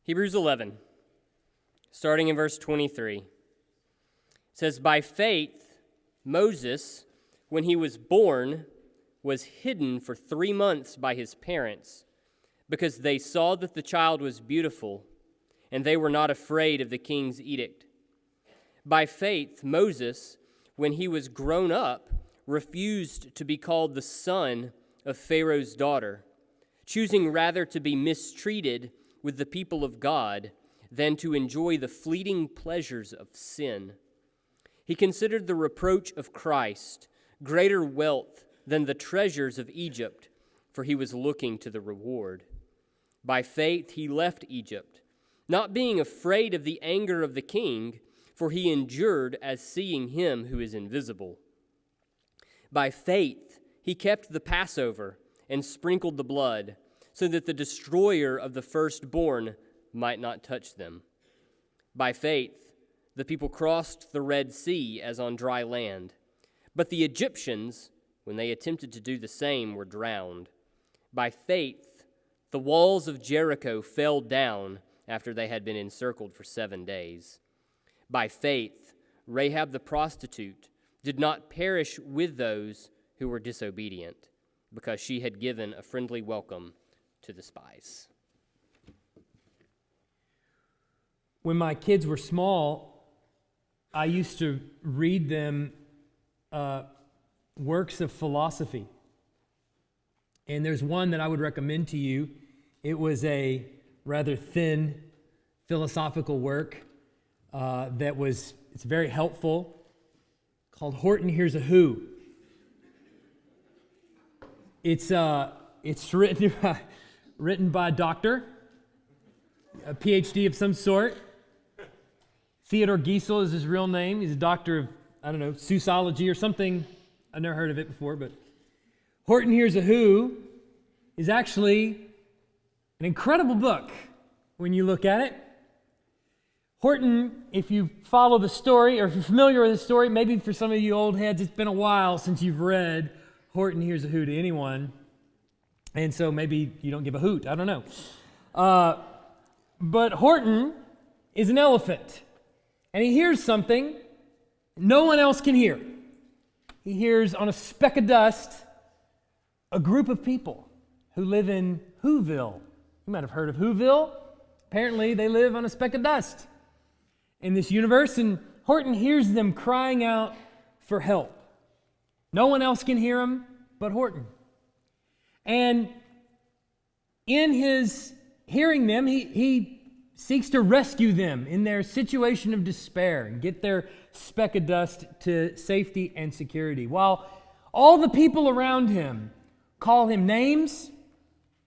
Hebrews 11, starting in verse 23. It says, "By faith, Moses, when he was born, was hidden for 3 months by his parents, because they saw that the child was beautiful, and they were not afraid of the king's edict. By faith, Moses, when he was grown up, refused to be called the son of Pharaoh's daughter, choosing rather to be mistreated with the people of God than to enjoy the fleeting pleasures of sin. He considered the reproach of Christ greater wealth than the treasures of Egypt, for he was looking to the reward. By faith he left Egypt, not being afraid of the anger of the king, for he endured as seeing him who is invisible. By faith he kept the Passover and sprinkled the blood, so that the destroyer of the firstborn might not touch them. By faith the people crossed the Red Sea as on dry land, but the Egyptians, when they attempted to do the same, were drowned. By faith the walls of Jericho fell down after they had been encircled for 7 days. By faith Rahab the prostitute did not perish with those who were disobedient, because she had given a friendly welcome to the spies." When my kids were small, I used to read them works of philosophy. And there's one that I would recommend to you. It was a rather thin philosophical work it's very helpful, called Horton Hears a Who. It's written by a doctor, a PhD of some sort. Theodore Giesel is his real name. He's a doctor of, sociology or something. I've never heard of it before, but Horton Hears a Who is actually an incredible book when you look at it. Horton, if you follow the story, or if you're familiar with the story, maybe for some of you old heads, it's been a while since you've read Horton Hears a Who to anyone, and so maybe you don't give a hoot. I don't know. But Horton is an elephant, and he hears something no one else can hear. He hears on a speck of dust a group of people who live in Whoville. You might have heard of Whoville. Apparently, they live on a speck of dust in this universe, and Horton hears them crying out for help. No one else can hear them but Horton. And in his hearing them, he seeks to rescue them in their situation of despair and get their speck of dust to safety and security. While all the people around him call him names,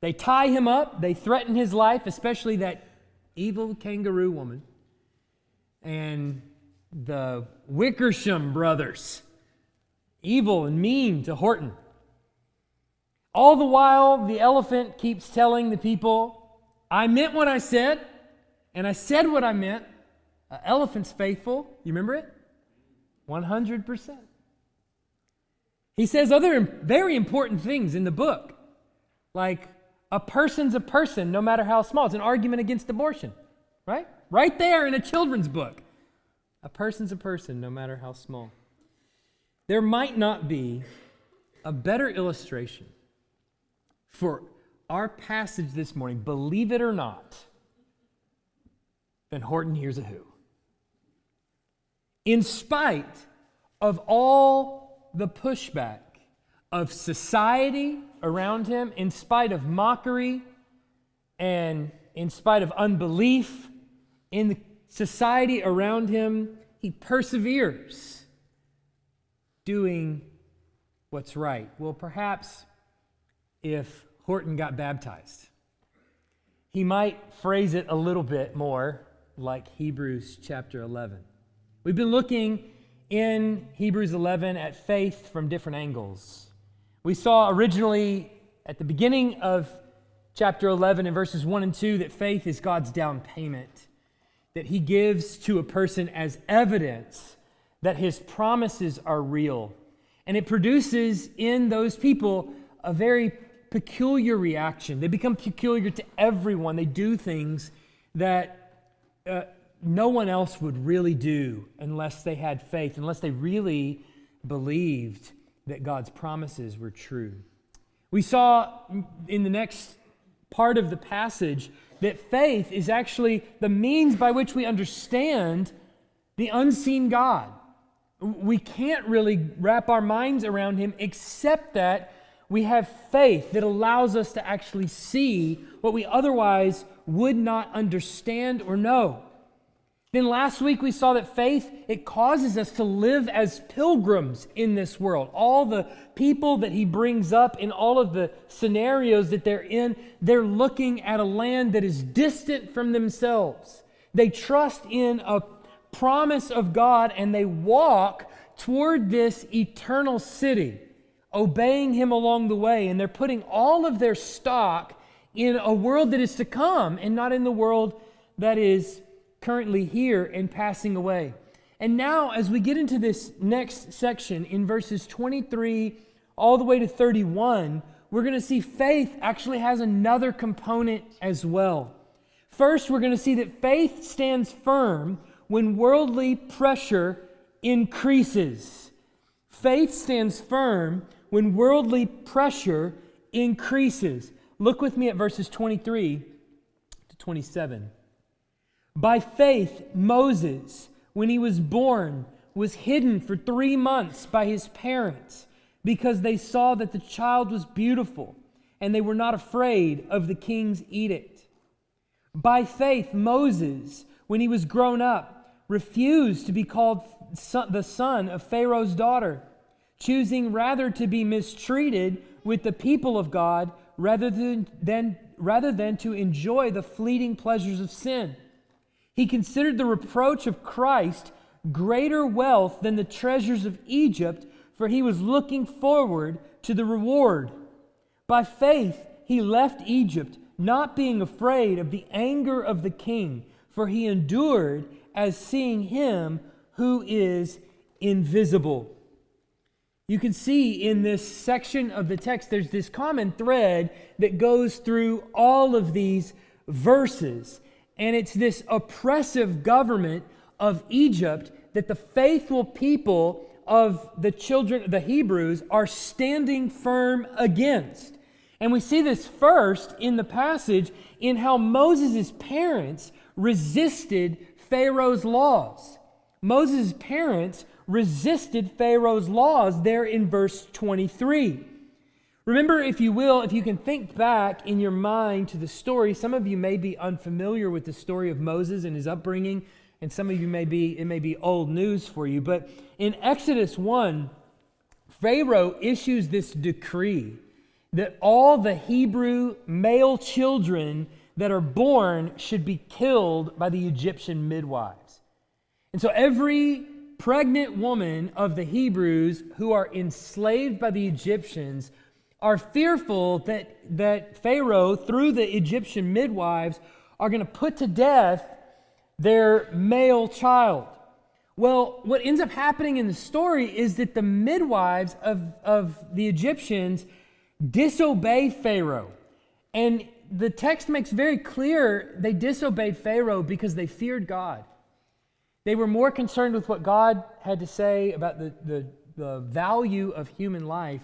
they tie him up, they threaten his life, especially that evil kangaroo woman and the Wickersham brothers, evil and mean to Horton. All the while, the elephant keeps telling the people, "I meant what I said, and I said what I meant." Elephant's faithful. You remember it? 100%. He says other very important things in the book, like a person's a person, no matter how small. It's an argument against abortion, right? Right there in a children's book. A person's a person, no matter how small. There might not be a better illustration for our passage this morning, believe it or not, than Horton Hears a Who. In spite of all the pushback of society around him, in spite of mockery and in spite of unbelief in the society around him, he perseveres doing what's right. Well, perhaps if Horton got baptized, he might phrase it a little bit more like Hebrews chapter 11. We've been looking in Hebrews 11 at faith from different angles. We saw originally at the beginning of chapter 11 in verses 1 and 2 that faith is God's down payment that he gives to a person as evidence that his promises are real. And it produces in those people a very peculiar reaction. They become peculiar to everyone. They do things that no one else would really do unless they had faith, unless they really believed that God's promises were true. We saw in the next part of the passage that faith is actually the means by which we understand the unseen God. We can't really wrap our minds around Him except that we have faith that allows us to actually see what we otherwise would not understand or know. Then last week we saw that faith, it causes us to live as pilgrims in this world. All the people that he brings up in all of the scenarios that they're in, they're looking at a land that is distant from themselves. They trust in a promise of God and they walk toward this eternal city, obeying Him along the way. And they're putting all of their stock in a world that is to come and not in the world that is currently here and passing away. And now, as we get into this next section in verses 23 all the way to 31, we're going to see faith actually has another component as well. First, we're going to see that faith stands firm when worldly pressure increases. Faith stands firm when worldly pressure increases. Look with me at verses 23 to 27. By faith, Moses, when he was born, was hidden for 3 months by his parents because they saw that the child was beautiful and they were not afraid of the king's edict. By faith, Moses, when he was grown up, refused to be called the son of Pharaoh's daughter, choosing rather to be mistreated with the people of God rather than to enjoy the fleeting pleasures of sin. He considered the reproach of Christ greater wealth than the treasures of Egypt, for he was looking forward to the reward. By faith, he left Egypt, not being afraid of the anger of the king, for he endured as seeing Him who is invisible. You can see in this section of the text, there's this common thread that goes through all of these verses. And it's this oppressive government of Egypt that the faithful people of the children, the Hebrews, are standing firm against. And we see this first in the passage in how Moses' parents resisted Pharaoh's laws. Moses' parents resisted Pharaoh's laws there in verse 23. Remember, if you will, if you can think back in your mind to the story, some of you may be unfamiliar with the story of Moses and his upbringing, and some of you may be old news for you. But in Exodus 1, Pharaoh issues this decree that all the Hebrew male children that are born should be killed by the Egyptian midwives. And so every pregnant woman of the Hebrews who are enslaved by the Egyptians are fearful that Pharaoh, through the Egyptian midwives, are going to put to death their male child. Well, what ends up happening in the story is that the midwives of the Egyptians disobey Pharaoh. And the text makes very clear they disobeyed Pharaoh because they feared God. They were more concerned with what God had to say about the value of human life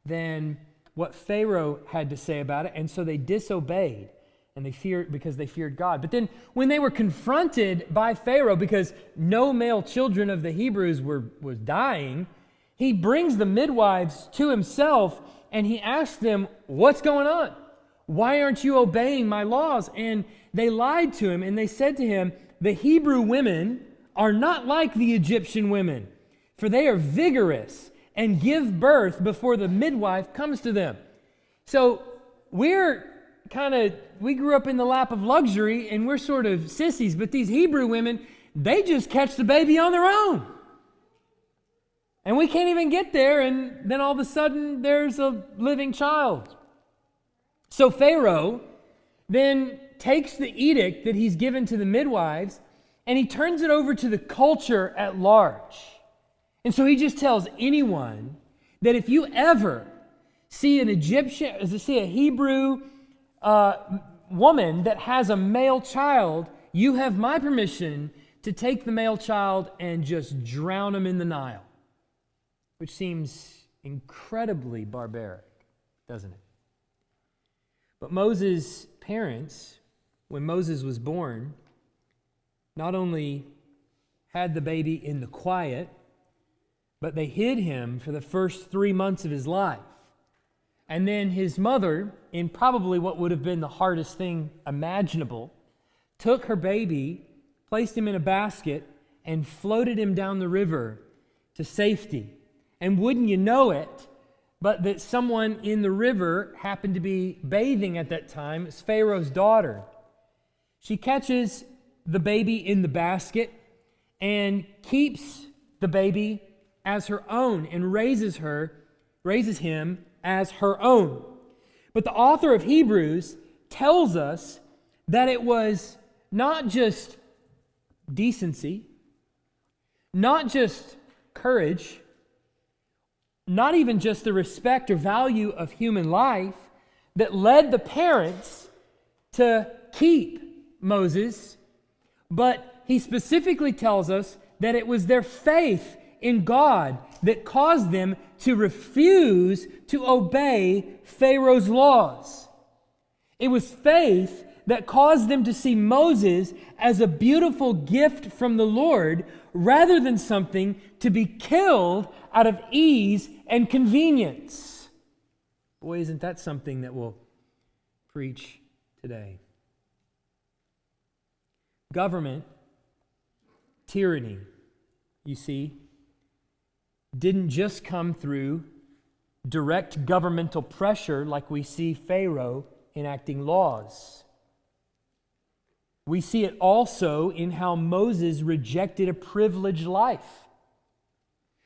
than what Pharaoh had to say about it, and so they disobeyed, and they feared because they feared God. But then when they were confronted by Pharaoh, because no male children of the Hebrews was dying, he brings the midwives to himself, and he asks them, "What's going on? Why aren't you obeying my laws?" And they lied to him, and they said to him, "The Hebrew women are not like the Egyptian women, for they are vigorous and give birth before the midwife comes to them." So we grew up in the lap of luxury and we're sort of sissies, but these Hebrew women, they just catch the baby on their own. And we can't even get there, and then all of a sudden there's a living child. So Pharaoh then takes the edict that he's given to the midwives and he turns it over to the culture at large. And so he just tells anyone that if you ever see a Hebrew woman that has a male child, you have my permission to take the male child and just drown him in the Nile. Which seems incredibly barbaric, doesn't it? But Moses' parents, when Moses was born, not only had the baby in the quiet, but they hid him for the first 3 months of his life. And then his mother, in probably what would have been the hardest thing imaginable, took her baby, placed him in a basket, and floated him down the river to safety. And wouldn't you know it, but that someone in the river happened to be bathing at that time. It's Pharaoh's daughter. She catches the baby in the basket and keeps the baby as her own and raises him as her own. But the author of Hebrews tells us that it was not just decency, not just courage, not even just the respect or value of human life that led the parents to keep Moses, but he specifically tells us that it was their faith in God that caused them to refuse to obey Pharaoh's laws. It was faith that caused them to see Moses as a beautiful gift from the Lord rather than something to be killed out of ease and convenience. Boy, isn't that something that we'll preach today. Government, tyranny, you see, didn't just come through direct governmental pressure like we see Pharaoh enacting laws. We see it also in how Moses rejected a privileged life.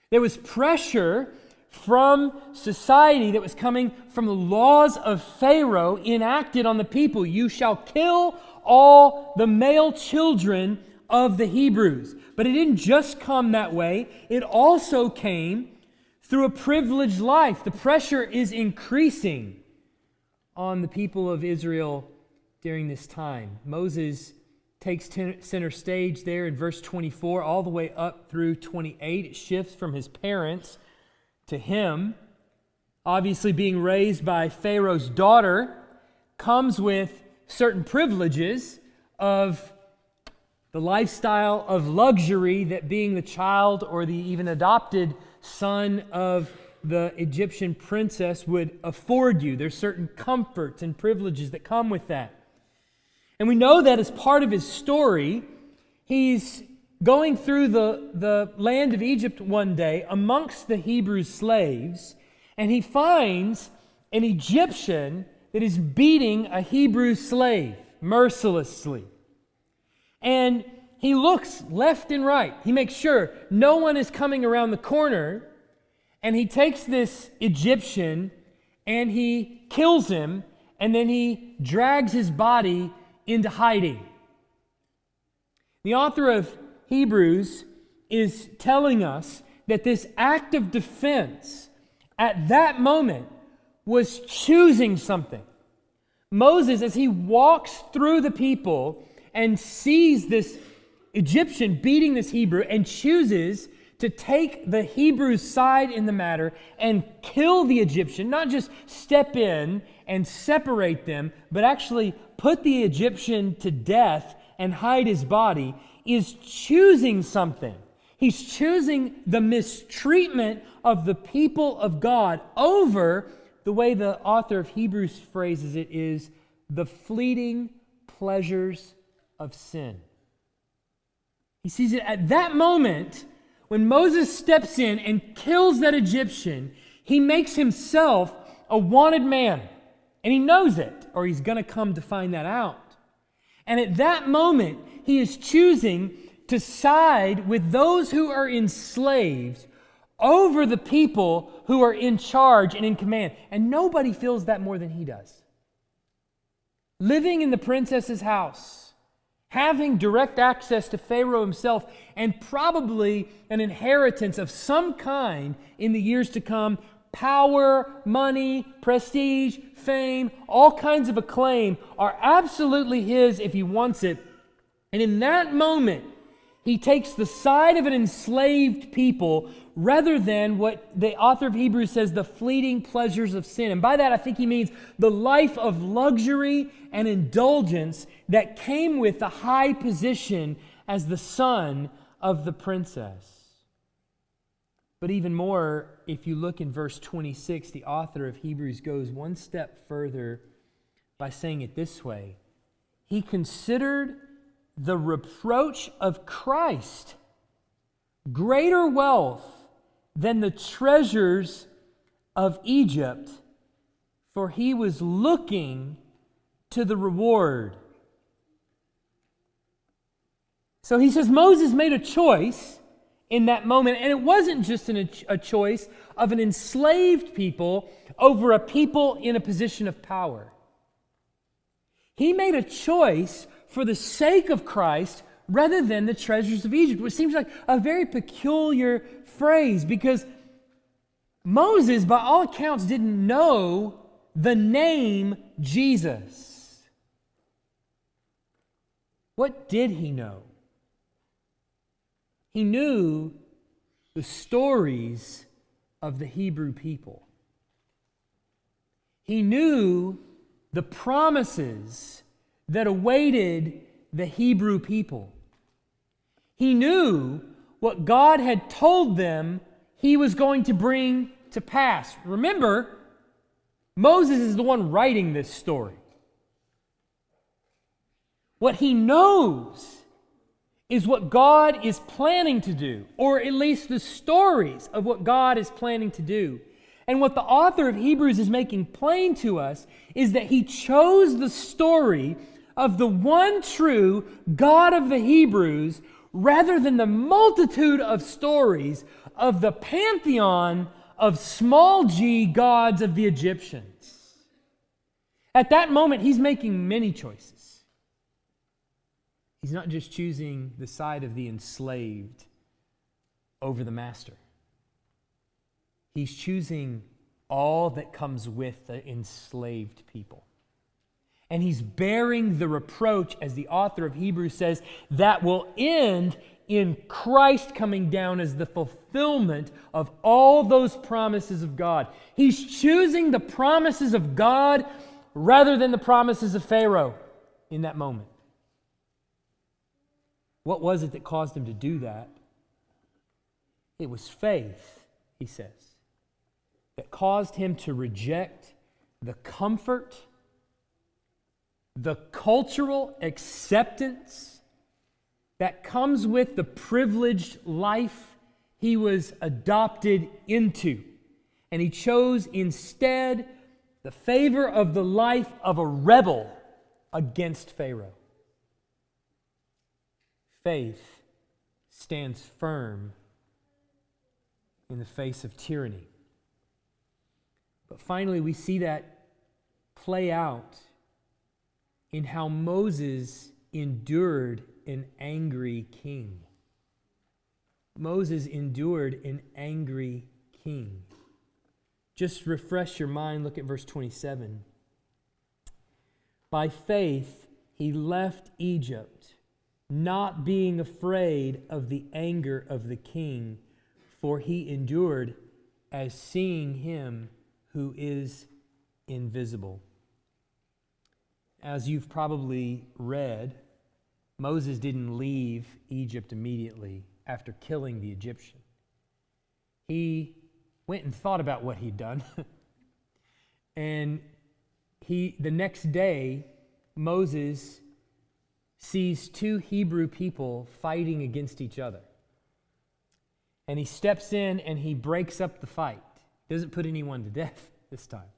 There was pressure from society that was coming from the laws of Pharaoh enacted on the people. You shall kill all the male children of the Hebrews. But it didn't just come that way. It also came through a privileged life. The pressure is increasing on the people of Israel during this time. Moses takes center stage there in verse 24 all the way up through 28. It shifts from his parents to him. Obviously, being raised by Pharaoh's daughter comes with certain privileges of the lifestyle of luxury that being the child or the even adopted son of the Egyptian princess would afford you. There's certain comforts and privileges that come with that. And we know that as part of his story, he's going through the land of Egypt one day amongst the Hebrew slaves, and he finds an Egyptian that is beating a Hebrew slave mercilessly. And he looks left and right. He makes sure no one is coming around the corner, and he takes this Egyptian and he kills him, and then he drags his body into hiding. The author of Hebrews is telling us that this act of defense at that moment was choosing something. Moses, as he walks through the people and sees this Egyptian beating this Hebrew and chooses to take the Hebrew's side in the matter and kill the Egyptian, not just step in and separate them, but actually put the Egyptian to death and hide his body, is choosing something. He's choosing the mistreatment of the people of God over, the way the author of Hebrews phrases it, is the fleeting pleasures of sin. He sees it at that moment when Moses steps in and kills that Egyptian. He makes himself a wanted man, and he knows it, or he's going to come to find that out. And at that moment, he is choosing to side with those who are enslaved over the people who are in charge and in command. And nobody feels that more than he does. Living in the princess's house, having direct access to Pharaoh himself, and probably an inheritance of some kind in the years to come, power, money, prestige, fame, all kinds of acclaim are absolutely his if he wants it. And in that moment, he takes the side of an enslaved people rather than what the author of Hebrews says, the fleeting pleasures of sin. And by that, I think he means the life of luxury and indulgence that came with the high position as the son of the princess. But even more, if you look in verse 26, the author of Hebrews goes one step further by saying it this way. He considered the reproach of Christ greater wealth than the treasures of Egypt, for he was looking to the reward. So he says Moses made a choice in that moment, and it wasn't just a choice of an enslaved people over a people in a position of power. He made a choice for the sake of Christ rather than the treasures of Egypt, which seems like a very peculiar phrase because Moses, by all accounts, didn't know the name Jesus. What did he know? He knew the stories of the Hebrew people. He knew the promises that awaited the Hebrew people. He knew what God had told them he was going to bring to pass. Remember, Moses is the one writing this story. What he knows is what God is planning to do, or at least the stories of what God is planning to do. And what the author of Hebrews is making plain to us is that he chose the story of the one true God of the Hebrews rather than the multitude of stories of the pantheon of small g gods of the Egyptians. At that moment, he's making many choices. He's not just choosing the side of the enslaved over the master. He's choosing all that comes with the enslaved people. And he's bearing the reproach, as the author of Hebrews says, that will end in Christ coming down as the fulfillment of all those promises of God. He's choosing the promises of God rather than the promises of Pharaoh in that moment. What was it that caused him to do that? It was faith, he says, that caused him to reject the comfort, the cultural acceptance that comes with the privileged life he was adopted into. And he chose instead the favor of the life of a rebel against Pharaoh. Faith stands firm in the face of tyranny. But finally, we see that play out in how Moses endured an angry king. Moses endured an angry king. Just refresh your mind, look at verse 27. By faith, he left Egypt, not being afraid of the anger of the king, for he endured as seeing him who is invisible. As you've probably read, Moses didn't leave Egypt immediately after killing the Egyptian. He went and thought about what he'd done. And the next day, Moses sees two Hebrew people fighting against each other. And he steps in and he breaks up the fight. Doesn't put anyone to death this time.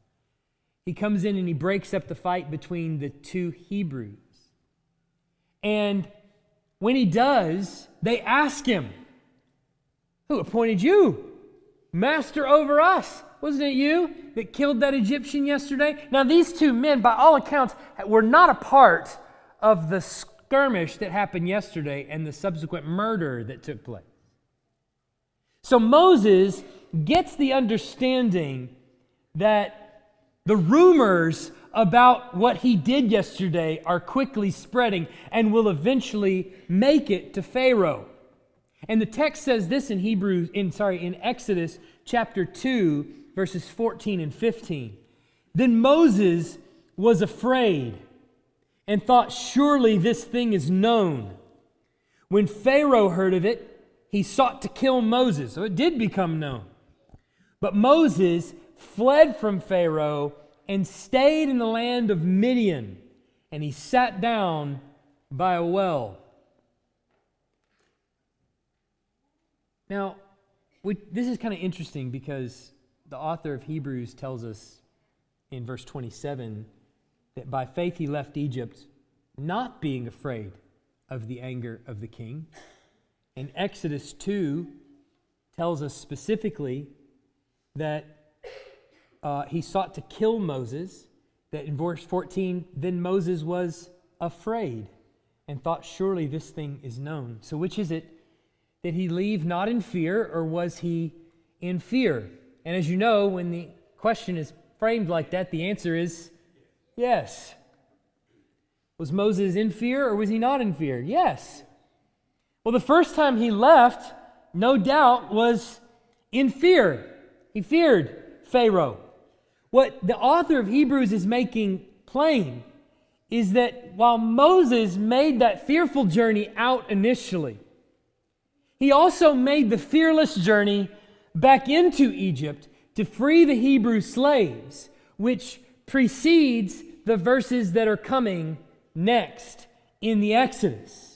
He comes in and he breaks up the fight between the two Hebrews. And when he does, they ask him, "Who appointed you master over us? Wasn't it you that killed that Egyptian yesterday?" Now, these two men, by all accounts, were not a part of the skirmish that happened yesterday and the subsequent murder that took place. So Moses gets the understanding that the rumors about what he did yesterday are quickly spreading and will eventually make it to Pharaoh. And the text says this in Exodus chapter 2, verses 14 and 15. Then Moses was afraid and thought, surely this thing is known. When Pharaoh heard of it, he sought to kill Moses. So it did become known. But Moses fled from Pharaoh and stayed in the land of Midian, and he sat down by a well. Now, this is kind of interesting because the author of Hebrews tells us in verse 27 that by faith he left Egypt, not being afraid of the anger of the king. And Exodus 2 tells us specifically that he sought to kill Moses, that in verse 14, then Moses was afraid and thought, surely this thing is known. So which is it? Did he leave not in fear, or was he in fear? And as you know, when the question is framed like that, the answer is yes. Was Moses in fear, or was he not in fear? Yes. Well, the first time he left, no doubt, was in fear. He feared Pharaoh. What the author of Hebrews is making plain is that while Moses made that fearful journey out initially, he also made the fearless journey back into Egypt to free the Hebrew slaves, which precedes the verses that are coming next in the Exodus.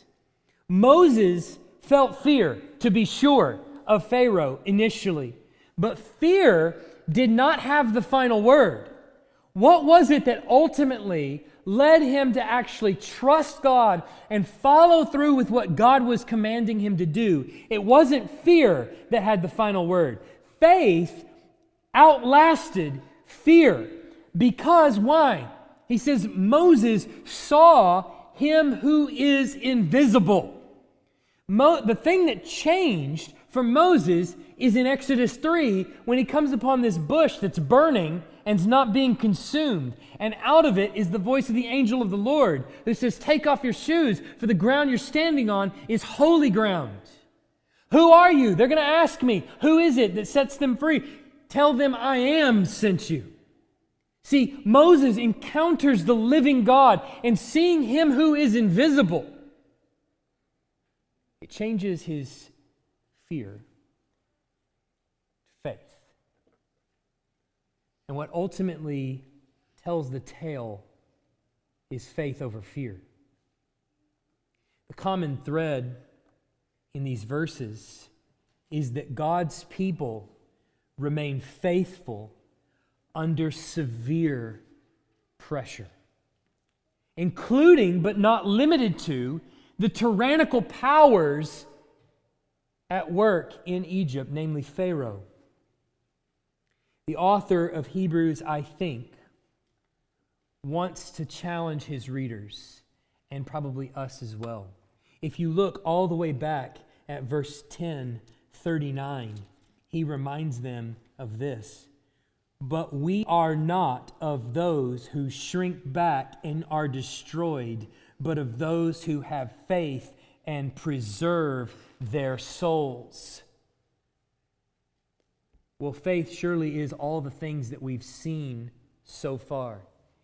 Moses felt fear, to be sure, of Pharaoh initially, but fear did not have the final word. What was it that ultimately led him to actually trust God and follow through with what God was commanding him to do? It wasn't fear that had the final word. Faith outlasted fear. Because why? He says Moses saw him who is invisible. The thing that changed for Moses is in Exodus 3 when he comes upon this bush that's burning and is not being consumed. And out of it is the voice of the angel of the Lord who says, take off your shoes, for the ground you're standing on is holy ground. Who are you? They're going to ask me, who is it that sets them free? Tell them I am sent you. See, Moses encounters the living God, and seeing him who is invisible, it changes his fear to faith. And what ultimately tells the tale is faith over fear. The common thread in these verses is that God's people remain faithful under severe pressure, including but not limited to the tyrannical powers at work in Egypt, namely Pharaoh. The author of Hebrews, I think, wants to challenge his readers, and probably us as well. If you look all the way back at verse 10:39, he reminds them of this. But we are not of those who shrink back and are destroyed, but of those who have faith and preserve their souls. Well, faith surely is all the things that we've seen so far.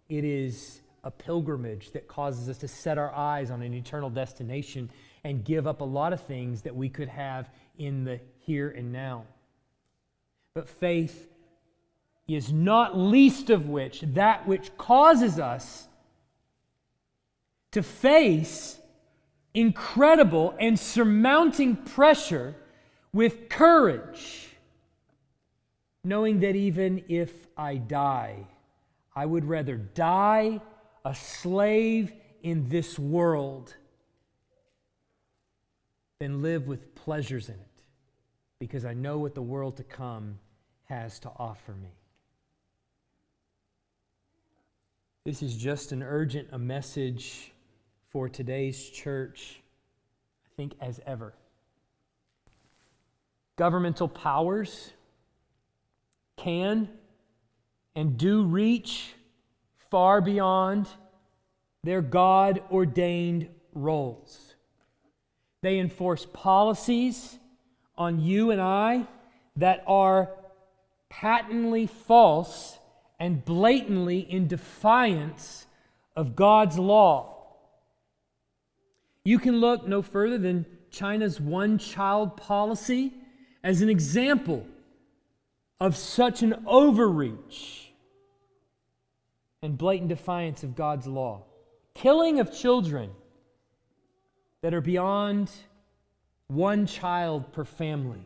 It is a pilgrimage that causes us to set our eyes on an eternal destination and give up a lot of things that we could have in the here and now. But faith is not least of which that which causes us to face incredible and surmounting pressure with courage, knowing that even if I die, I would rather die a slave in this world than live with pleasures in it, because I know what the world to come has to offer me. This is just an urgent a message for today's church, I think, as ever. governmental powers can and do reach far beyond their God-ordained roles. They enforce policies on you and I that are patently false and blatantly in defiance of God's law. You can look no further than China's one-child policy as an example of such an overreach and blatant defiance of God's law. Killing of children that are beyond one child per family.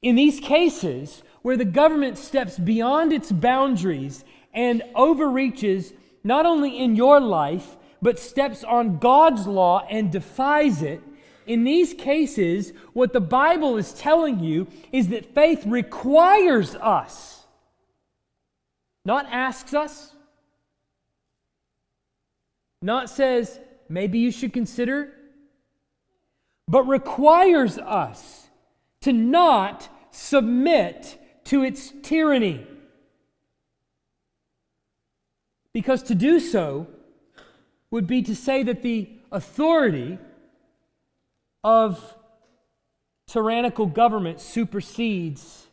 In these cases, where the government steps beyond its boundaries and overreaches not only in your life, but steps on God's law and defies it, in these cases, what the Bible is telling you is that faith requires us, not asks us, not says, maybe you should consider, but requires us to not submit to its tyranny. Because to do so would be to say that the authority of tyrannical government supersedes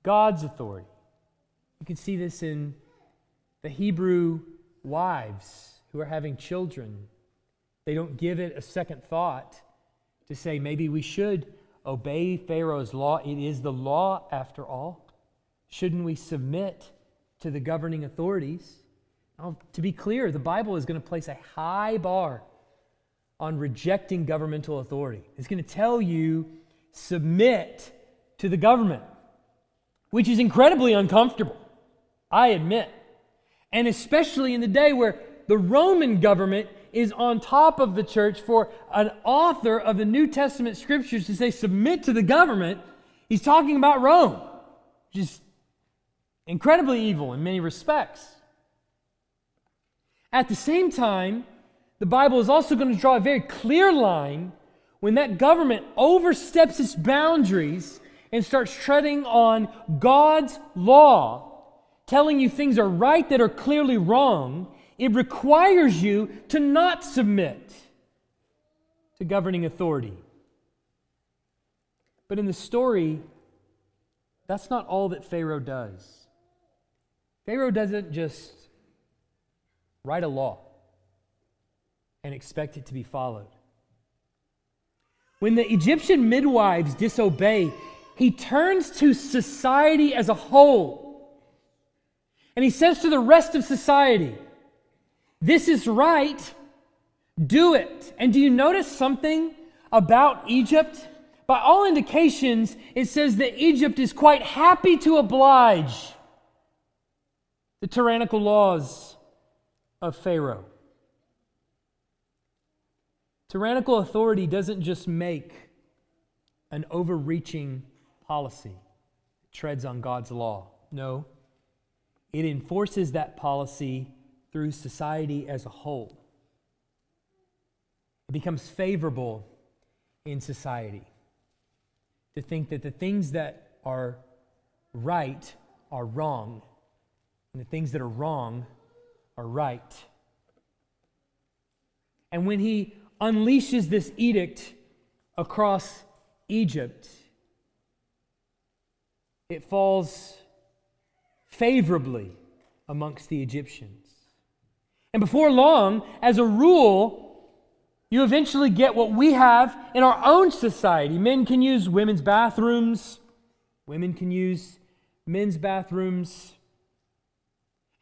God's authority. You can see this in the Hebrew wives who are having children. They don't give it a second thought to say, maybe we should obey Pharaoh's law. It is the law, after all. Shouldn't we submit to the governing authorities? Now, to be clear, the Bible is going to place a high bar on rejecting governmental authority. It's going to tell you, submit to the government, which is incredibly uncomfortable, I admit. And especially in the day where the Roman government is on top of the church, for an author of the New Testament scriptures to say, submit to the government, he's talking about Rome, which is incredibly evil in many respects. At the same time, the Bible is also going to draw a very clear line when that government oversteps its boundaries and starts treading on God's law, telling you things are right that are clearly wrong. It requires you to not submit to governing authority. But in the story, that's not all that Pharaoh does. Pharaoh doesn't just write a law and expect it to be followed. When the Egyptian midwives disobey, he turns to society as a whole. And he says to the rest of society, this is right, do it. And do you notice something about Egypt? By all indications, it says that Egypt is quite happy to oblige the tyrannical laws of Pharaoh. Tyrannical authority doesn't just make an overreaching policy that treads on God's law. No, it enforces that policy through society as a whole. It becomes favorable in society to think that the things that are right are wrong, and the things that are wrong are right. And when he unleashes this edict across Egypt, it falls favorably amongst the Egyptians. And before long, as a rule, you eventually get what we have in our own society. Men can use women's bathrooms. Women can use men's bathrooms.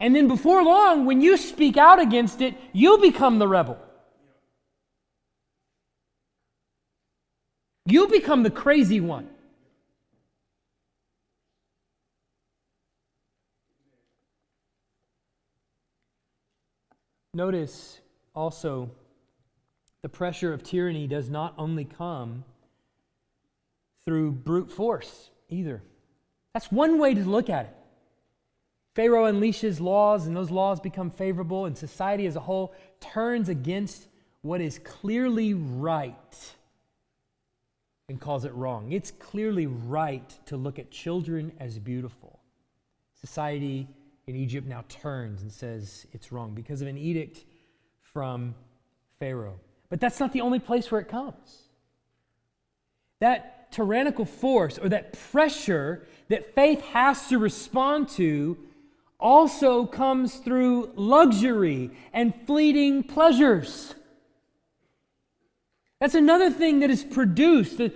And then before long, when you speak out against it, you become the rebel. You become the crazy one. Notice also, the pressure of tyranny does not only come through brute force either. That's one way to look at it. Pharaoh unleashes laws, and those laws become favorable, and society as a whole turns against what is clearly right. and calls it wrong. It's clearly right to look at children as beautiful. Society in Egypt now turns and says it's wrong because of an edict from Pharaoh. But that's not the only place where it comes. That tyrannical force or that pressure that faith has to respond to also comes through luxury and fleeting pleasures. That's another thing that is produced, the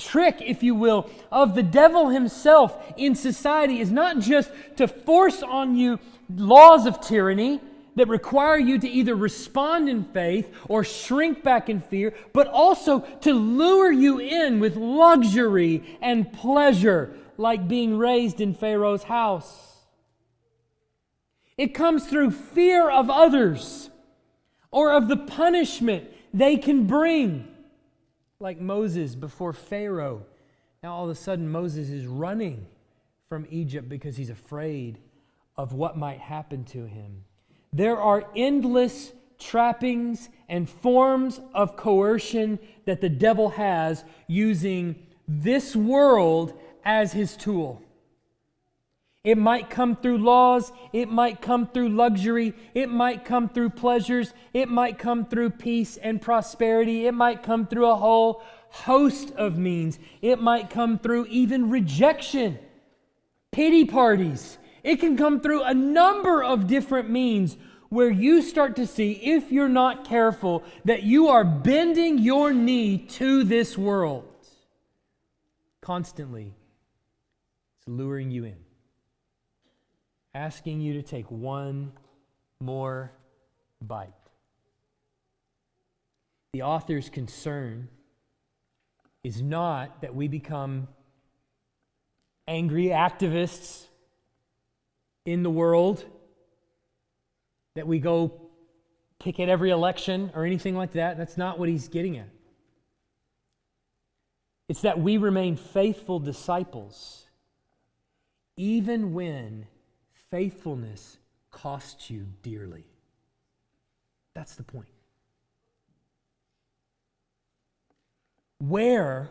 trick, if you will, of the devil himself in society is not just to force on you laws of tyranny that require you to either respond in faith or shrink back in fear, but also to lure you in with luxury and pleasure, like being raised in Pharaoh's house. It comes through fear of others or of the punishment they can bring, like Moses before Pharaoh. Now all of a sudden Moses is running from Egypt because he's afraid of what might happen to him. There are endless trappings and forms of coercion that the devil has using this world as his tool. It might come through laws, it might come through luxury, it might come through pleasures, it might come through peace and prosperity, it might come through a whole host of means. It might come through even rejection, pity parties. It can come through a number of different means where you start to see, if you're not careful, that you are bending your knee to this world. Constantly, it's luring you in, asking you to take one more bite. The author's concern is not that we become angry activists in the world, that we go picket every election or anything like that. That's not what he's getting at. It's that we remain faithful disciples even when faithfulness costs you dearly. That's the point. Where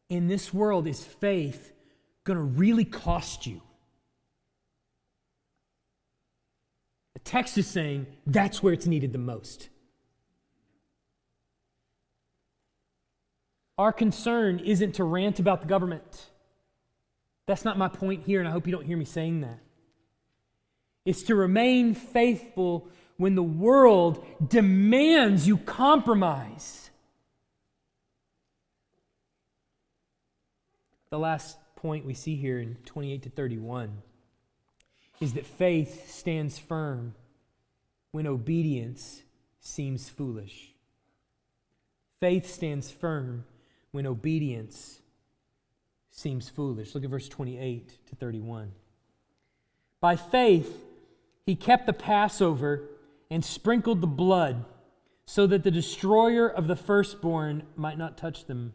in this world is faith going to really cost you? The text is saying that's where it's needed the most. Our concern isn't to rant about the government. That's not my point here, and I hope you don't hear me saying that. It's to remain faithful when the world demands you compromise. The last point we see here in 28 to 31 is that faith stands firm when obedience seems foolish. Faith stands firm when obedience seems foolish. Look at verse 28 to 31. By faith, he kept the Passover and sprinkled the blood so that the destroyer of the firstborn might not touch them.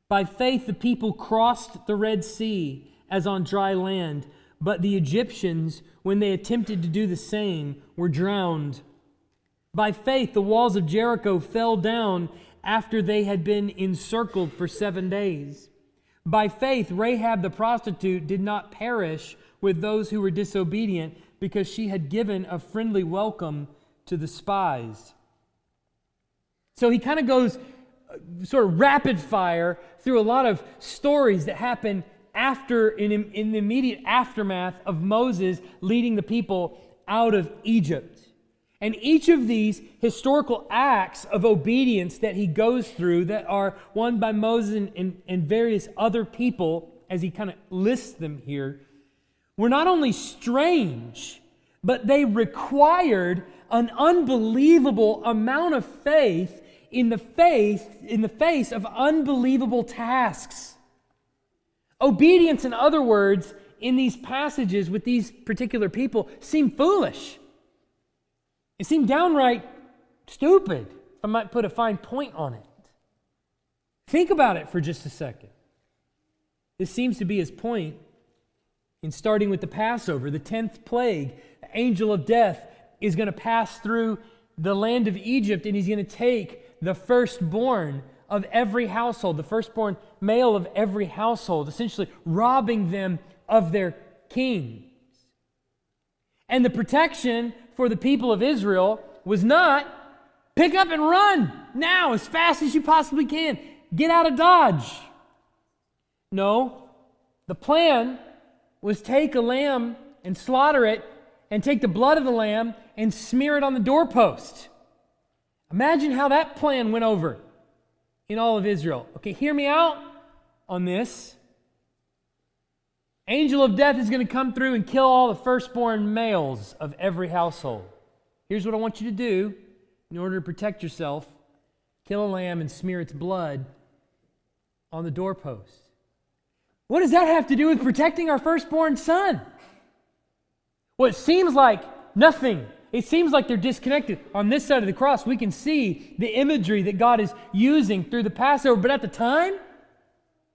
By faith, the people crossed the Red Sea as on dry land, but the Egyptians, when they attempted to do the same, were drowned. By faith, the walls of Jericho fell down after they had been encircled for 7 days. By faith, Rahab the prostitute did not perish with those who were disobedient because she had given a friendly welcome to the spies. So he kind of goes sort of rapid fire through a lot of stories that happen after, in the immediate aftermath of Moses leading the people out of Egypt. And each of these historical acts of obedience that he goes through that are won by Moses and various other people, as he kind of lists them here, were not only strange, but they required an unbelievable amount of faith in the face of unbelievable tasks. Obedience, in other words, in these passages with these particular people seemed foolish. It seemed downright stupid, if I might put a fine point on it. Think about it for just a second. This seems to be his point in starting with the Passover, the 10th plague. The angel of death is going to pass through the land of Egypt, and he's going to take the firstborn of every household, the firstborn male of every household, essentially robbing them of their king. And the protection for the people of Israel was not pick up and run now as fast as you possibly can. Get out of Dodge. No, the plan was take a lamb and slaughter it and take the blood of the lamb and smear it on the doorpost. Imagine how that plan went over in all of Israel. Okay, hear me out on this. Angel of death is going to come through and kill all the firstborn males of every household. Here's what I want you to do in order to protect yourself. Kill a lamb and smear its blood on the doorpost. What does that have to do with protecting our firstborn son? Well, it seems like nothing. It seems like they're disconnected. On this side of the cross, we can see the imagery that God is using through the Passover. But at the time,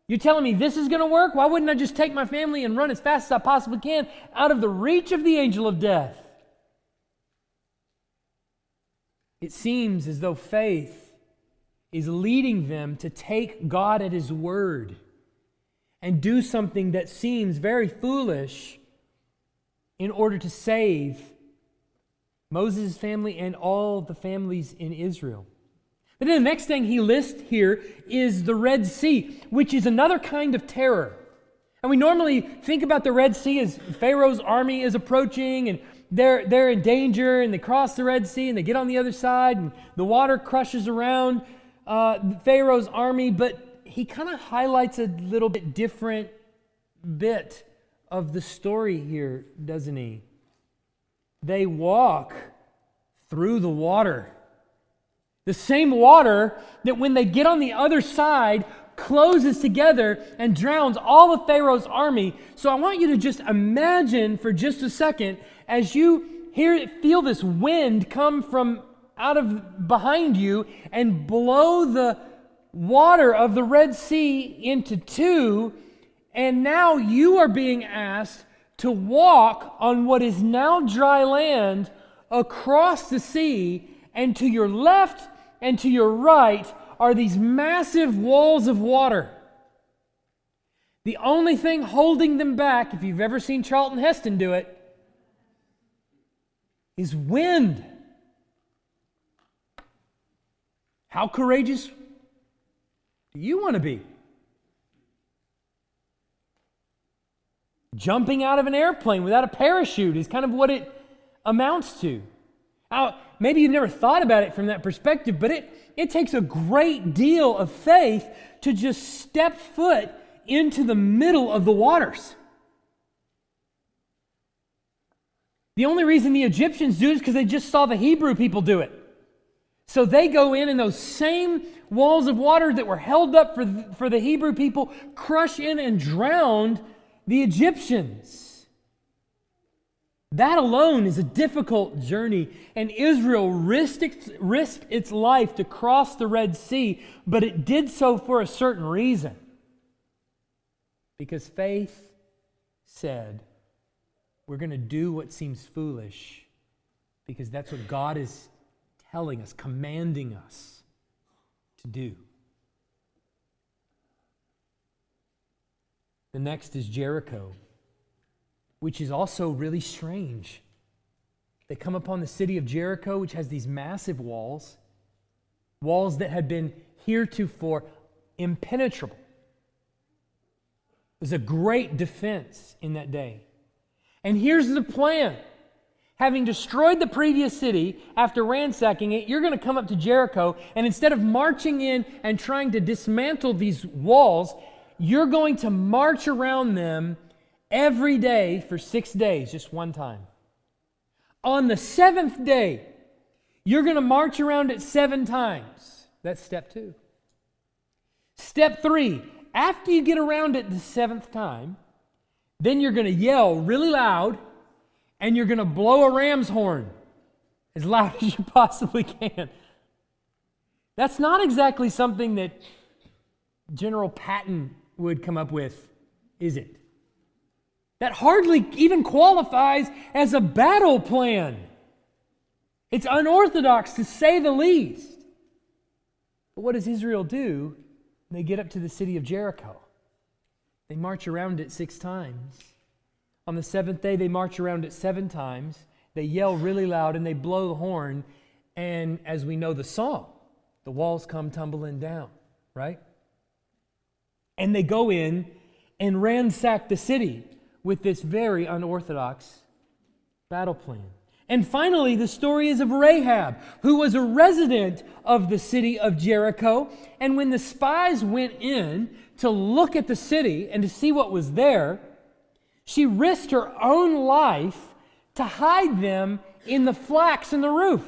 you're telling me this is going to work? Why wouldn't I just take my family and run as fast as I possibly can out of the reach of the angel of death? It seems as though faith is leading them to take God at His word and do something that seems very foolish in order to save Moses' family and all the families in Israel. But then the next thing he lists here is the Red Sea, which is another kind of terror. And we normally think about the Red Sea as Pharaoh's army is approaching and they're in danger and they cross the Red Sea and they get on the other side and the water crushes around Pharaoh's army. But he kind of highlights a little bit different bit of the story here, doesn't he? They walk through the water. The same water that when they get on the other side closes together and drowns all of Pharaoh's army. So I want you to just imagine for just a second as you feel this wind come from out of behind you and blow the water of the Red Sea into two, and now you are being asked to walk on what is now dry land across the sea, and to your left and to your right are these massive walls of water. The only thing holding them back, if you've ever seen Charlton Heston do it, is wind. How courageous do you want to be? Jumping out of an airplane without a parachute is kind of what it amounts to. Now, maybe you've never thought about it from that perspective, but it takes a great deal of faith to just step foot into the middle of the waters. The only reason the Egyptians do it is because they just saw the Hebrew people do it. So they go in and those same walls of water that were held up for the Hebrew people crush in and drowned the Egyptians. That alone is a difficult journey, and Israel risked its life to cross the Red Sea, but it did so for a certain reason. Because faith said, we're going to do what seems foolish, because that's what God is telling us, commanding us to do. The next is Jericho, which is also really strange. They come upon the city of Jericho, which has these massive walls that had been heretofore impenetrable. It was a great defense in that day. And here's the plan. Having destroyed the previous city, after ransacking it, you're going to come up to Jericho, and instead of marching in and trying to dismantle these walls, you're going to march around them every day for 6 days, just one time. On the seventh day, you're going to march around it 7 times. That's step 2. Step 3, after you get around it the 7th time, then you're going to yell really loud, and you're going to blow a ram's horn as loud as you possibly can. That's not exactly something that General Patton would come up with, is it? That hardly even qualifies as a battle plan. It's unorthodox, to say the least. But what does Israel do when they get up to the city of Jericho? They march around it 6 times. On the 7th day, they march around it 7 times. They yell really loud and they blow the horn. And as we know the song, the walls come tumbling down, right? And they go in and ransack the city with this very unorthodox battle plan. And finally, the story is of Rahab, who was a resident of the city of Jericho. And when the spies went in to look at the city and to see what was there, she risked her own life to hide them in the flax in the roof.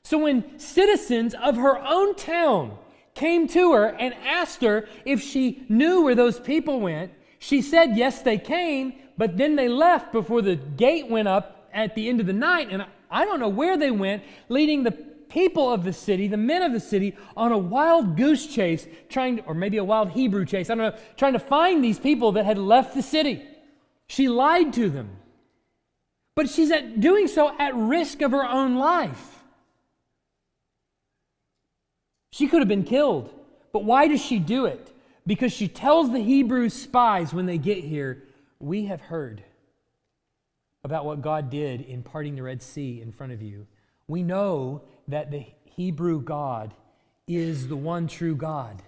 So when citizens of her own town came to her and asked her if she knew where those people went, she said yes, they came, but then they left before the gate went up at the end of the night, and I don't know where they went, leading the people of the city, the men of the city, on a wild goose chase, or maybe a wild Hebrew chase, I don't know, trying to find these people that had left the city. She lied to them. But she's doing so at risk of her own life. She could have been killed. But why does she do it? Because she tells the Hebrew spies when they get here, we have heard about what God did in parting the Red Sea in front of you. We know that the Hebrew God is the one true God.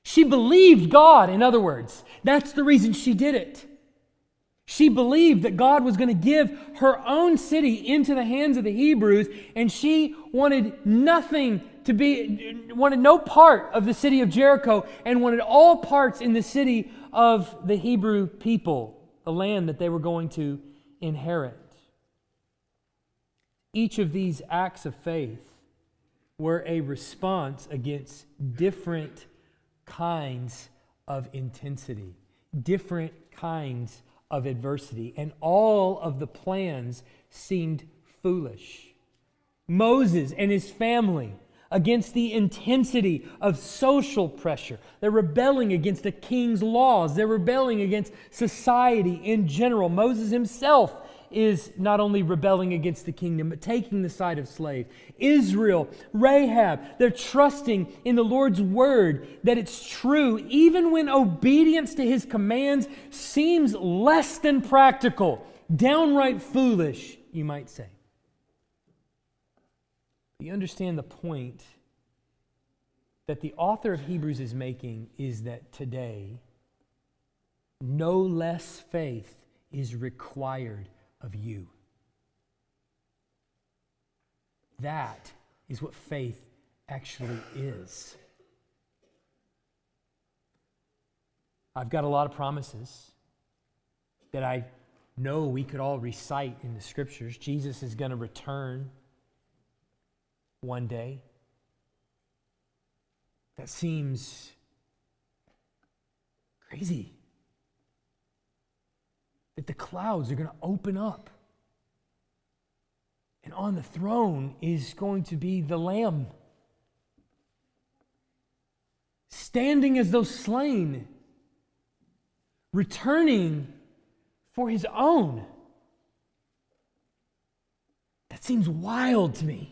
She believed God, in other words. That's the reason she did it. She believed that God was going to give her own city into the hands of the Hebrews, and she wanted wanted no part of the city of Jericho, and wanted all parts in the city of the Hebrew people, the land that they were going to inherit. Each of these acts of faith were a response against different kinds of intensity, different kinds of adversity, and all of the plans seemed foolish. Moses and his family, against the intensity of social pressure, they're rebelling against a king's laws, they're rebelling against society in general. Moses himself is not only rebelling against the kingdom, but taking the side of slave. Israel, Rahab, they're trusting in the Lord's word that it's true, even when obedience to his commands seems less than practical, downright foolish, you might say. You understand the point that the author of Hebrews is making is that today, no less faith is required of you. That is what faith actually is. I've got a lot of promises that I know we could all recite in the Scriptures. Jesus is going to return one day. That seems crazy. That the clouds are going to open up. And on the throne is going to be the Lamb, standing as though slain, returning for his own. That seems wild to me.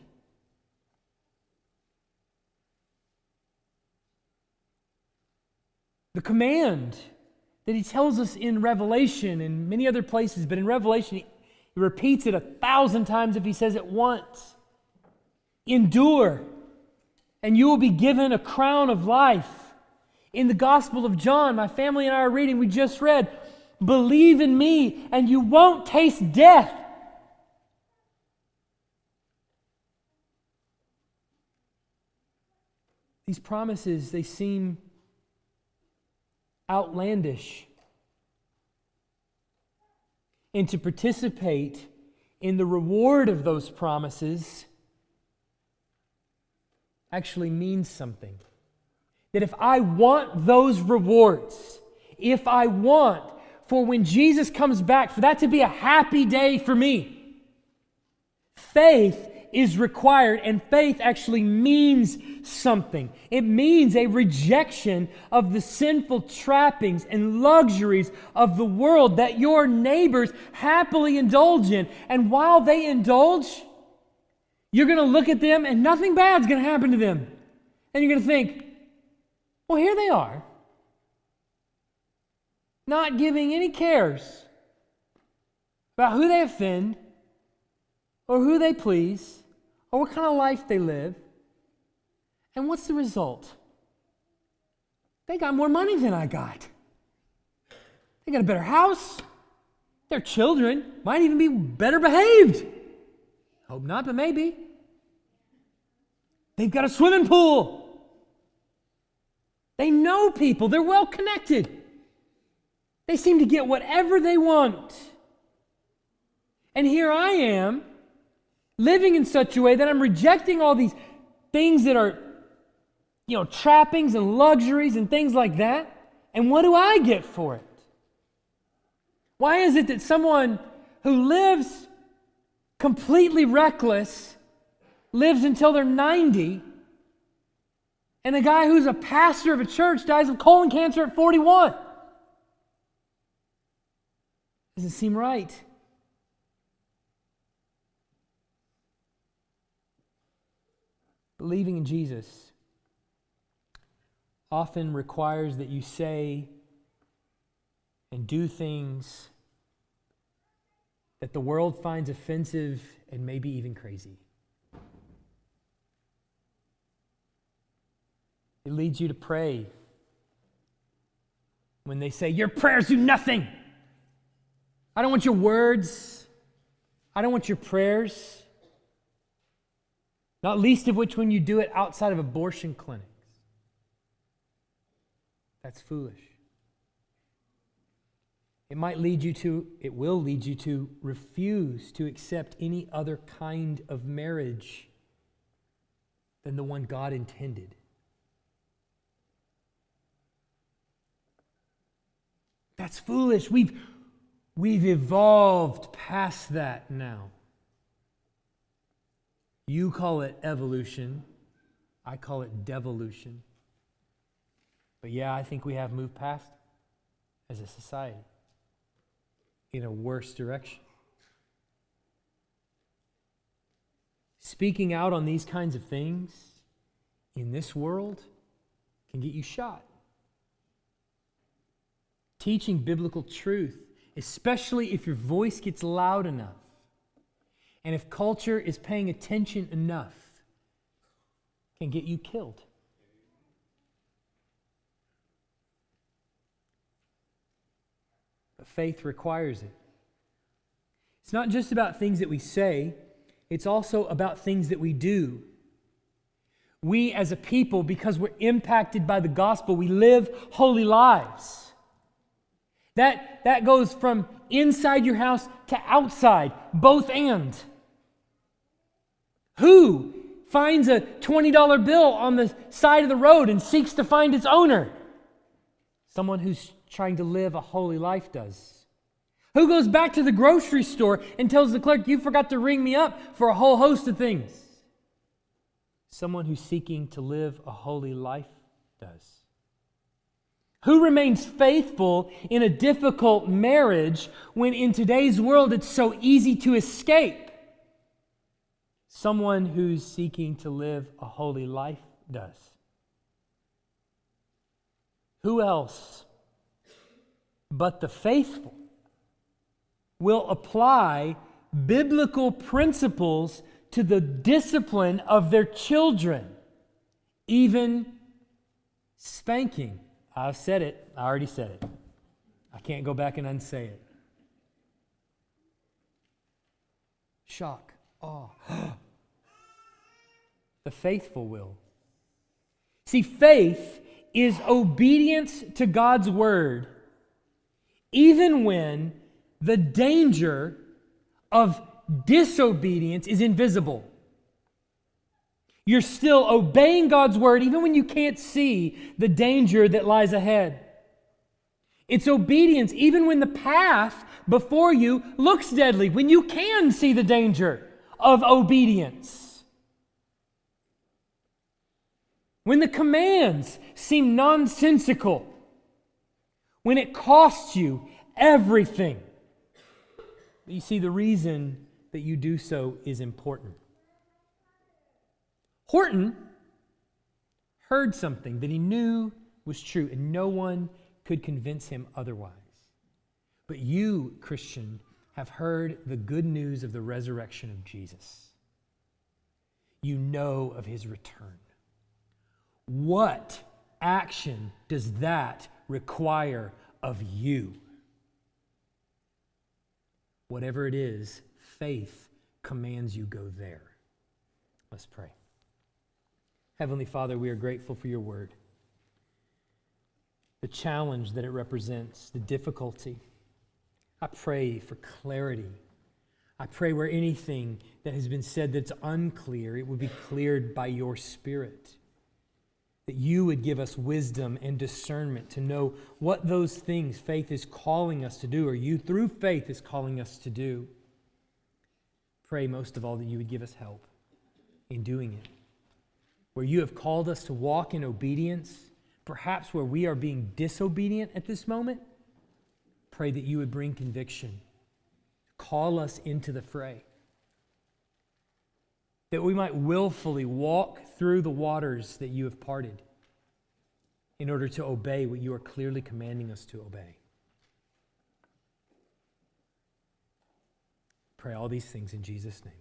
The command that he tells us in Revelation and many other places, but in Revelation he repeats it 1,000 times if he says it once. Endure, and you will be given a crown of life. In the Gospel of John, my family and I are reading, we just read, believe in me and you won't taste death. These promises, they seem outlandish. And to participate in the reward of those promises actually means something. That if I want those rewards, if I want for when Jesus comes back, for that to be a happy day for me, faith is required, and faith actually means something. It means a rejection of the sinful trappings and luxuries of the world that your neighbors happily indulge in. And while they indulge, you're going to look at them and nothing bad's going to happen to them. And you're going to think, well, here they are, not giving any cares about who they offend or who they please or what kind of life they live. And what's the result? They got more money than I got. They got a better house. Their children might even be better behaved. Hope not, but maybe. They've got a swimming pool. They know people. They're well connected. They seem to get whatever they want. And here I am, living in such a way that I'm rejecting all these things that are, trappings and luxuries and things like that. And what do I get for it? Why is it that someone who lives completely reckless lives until they're 90, and a guy who's a pastor of a church dies of colon cancer at 41? Doesn't seem right. Believing in Jesus often requires that you say and do things that the world finds offensive and maybe even crazy. It leads you to pray when they say, your prayers do nothing. I don't want your words. I don't want your prayers. Not least of which when you do it outside of abortion clinics. That's foolish. It will lead you to refuse to accept any other kind of marriage than the one God intended. That's foolish. We've evolved past that now. You call it evolution. I call it devolution. But yeah, I think we have moved past as a society in a worse direction. Speaking out on these kinds of things in this world can get you shot. Teaching biblical truth, especially if your voice gets loud enough, and if culture is paying attention enough, can get you killed. But faith requires it. It's not just about things that we say, it's also about things that we do. We as a people, because we're impacted by the gospel, we live holy lives. That goes from inside your house to outside, both and. Who finds a $20 bill on the side of the road and seeks to find its owner? Someone who's trying to live a holy life does. Who goes back to the grocery store and tells the clerk, you forgot to ring me up for a whole host of things? Someone who's seeking to live a holy life does. Who remains faithful in a difficult marriage when in today's world it's so easy to escape? Someone who's seeking to live a holy life does. Who else but the faithful will apply biblical principles to the discipline of their children, even spanking? I've said it. I already said it. I can't go back and unsay it. Shock. Awe. The faithful will. See, faith is obedience to God's word, even when the danger of disobedience is invisible. You're still obeying God's word even when you can't see the danger that lies ahead. It's obedience even when the path before you looks deadly, when you can see the danger of obedience. When the commands seem nonsensical, when it costs you everything. But you see, the reason that you do so is important. Horton heard something that he knew was true, and no one could convince him otherwise. But you, Christian, have heard the good news of the resurrection of Jesus. You know of his return. What action does that require of you? Whatever it is, faith commands you go there. Let's pray. Heavenly Father, we are grateful for your word, the challenge that it represents, the difficulty. I pray for clarity. I pray where anything that has been said that's unclear, it would be cleared by your Spirit. That you would give us wisdom and discernment to know what those things faith is calling us to do, or you through faith is calling us to do. Pray most of all that you would give us help in doing it. Where you have called us to walk in obedience, perhaps where we are being disobedient at this moment, pray that you would bring conviction. Call us into the fray. That we might willfully walk through the waters that you have parted in order to obey what you are clearly commanding us to obey. Pray all these things in Jesus' name.